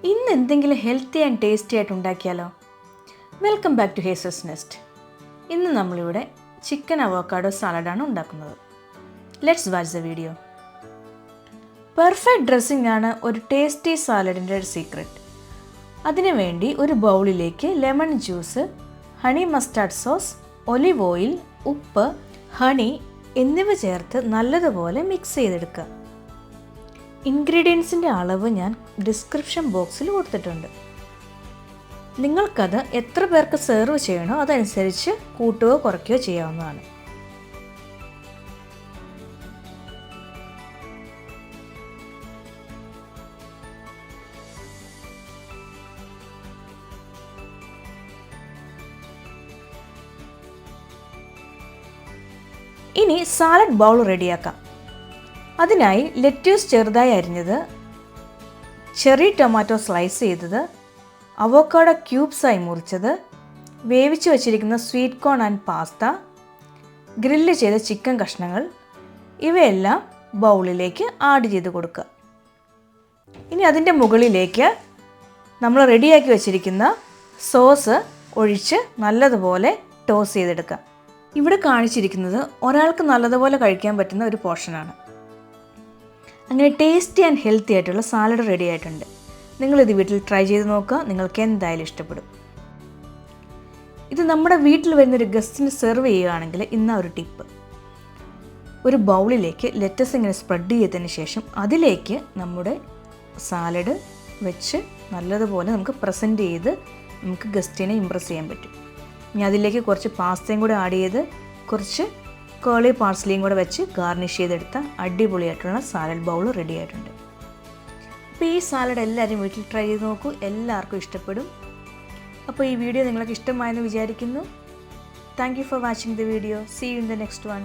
ഇന്ന് എന്തെങ്കിലും healthy and tasty ആയിട്ട് ഉണ്ടാക്കിയാലോ? വെൽക്കം ബാക്ക് ടു ഹേസസ് നെസ്റ്റ്. ഇന്ന് നമ്മളിവിടെ ചിക്കൻ അവോക്കാഡോ സാലഡാണ് ഉണ്ടാക്കുന്നത്. Let's watch the video. Perfect dressing ആണ് ഒരു ടേസ്റ്റി സാലഡിൻ്റെ ഒരു സീക്രട്ട്. അതിനുവേണ്ടി ഒരു ബൗളിലേക്ക് lemon juice, honey mustard sauce, olive oil, ഉപ്പ്, ഹണി എന്നിവ ചേർത്ത് നല്ലതുപോലെ മിക്സ് ചെയ്തെടുക്കുക. ഇൻഗ്രീഡിയൻസിൻ്റെ അളവ് ഞാൻ ഡിസ്ക്രിപ്ഷൻ ബോക്സിൽ കൊടുത്തിട്ടുണ്ട്. നിങ്ങൾക്കത് എത്ര പേർക്ക് സെർവ് ചെയ്യണോ അതനുസരിച്ച് കൂട്ടുകയോ കുറയ്ക്കുകയോ ചെയ്യാവുന്നതാണ്. ഇനി സാലഡ് ബൗൾ റെഡിയാക്കാം. അതിനായി ലെറ്റ്യൂസ് ചെറുതായി അരിഞ്ഞത്, ചെറി ടൊമാറ്റോ സ്ലൈസ് ചെയ്തത്, അവോക്കാഡോ ക്യൂബ്സായി മുറിച്ചത്, വേവിച്ച് വച്ചിരിക്കുന്ന sweet corn and pasta, grill ചെയ്ത ചിക്കൻ കഷ്ണങ്ങൾ ഇവയെല്ലാം ബൗളിലേക്ക് ആഡ് ചെയ്ത് കൊടുക്കുക. ഇനി അതിൻ്റെ മുകളിലേക്ക് നമ്മൾ റെഡിയാക്കി വച്ചിരിക്കുന്ന സോസ് ഒഴിച്ച് നല്ലതുപോലെ ടോസ് ചെയ്തെടുക്കുക. ഇവിടെ കാണിച്ചിരിക്കുന്നത് ഒരാൾക്ക് നല്ലതുപോലെ കഴിക്കാൻ പറ്റുന്ന ഒരു പോർഷനാണ്. അങ്ങനെ ടേസ്റ്റി ആൻഡ് ഹെൽത്തി ആയിട്ടുള്ള സാലഡ് റെഡി ആയിട്ടുണ്ട്. നിങ്ങളിത് വീട്ടിൽ ട്രൈ ചെയ്ത് നോക്കുക, നിങ്ങൾക്ക് എന്തായാലും ഇഷ്ടപ്പെടും. ഇത് നമ്മുടെ വീട്ടിൽ വരുന്നൊരു ഗസ്റ്റിന് സെർവ് ചെയ്യുകയാണെങ്കിൽ ഇന്ന ഒരു ടിപ്പ്: ഒരു ബൗളിലേക്ക് ലെറ്റസ് ഇങ്ങനെ സ്പ്രെഡ് ചെയ്തതിന് ശേഷം അതിലേക്ക് നമ്മുടെ സാലഡ് വെച്ച് നല്ലതുപോലെ നമുക്ക് പ്രസൻറ്റ് ചെയ്ത് നമുക്ക് ഗസ്റ്റിനെ ഇമ്പ്രസ് ചെയ്യാൻ പറ്റും. ഇനി അതിലേക്ക് കുറച്ച് പാസ്തയും കൂടെ ആഡ് ചെയ്ത് കുറച്ച് കേളി പാർസ്ലിയും കൂടെ വെച്ച് ഗാർണിഷ് ചെയ്തെടുത്ത അടിപൊളിയായിട്ടുള്ള സാലഡ് ബൗൾ റെഡി ആയിട്ടുണ്ട്. അപ്പോൾ ഈ സാലഡ് എല്ലാവരും വീട്ടിൽ ട്രൈ ചെയ്ത് നോക്കൂ, എല്ലാവർക്കും ഇഷ്ടപ്പെടും. അപ്പോൾ ഈ വീഡിയോ നിങ്ങൾക്ക് ഇഷ്ടമായെന്ന് വിചാരിക്കുന്നു. Thank you for watching the video. See you in the next one.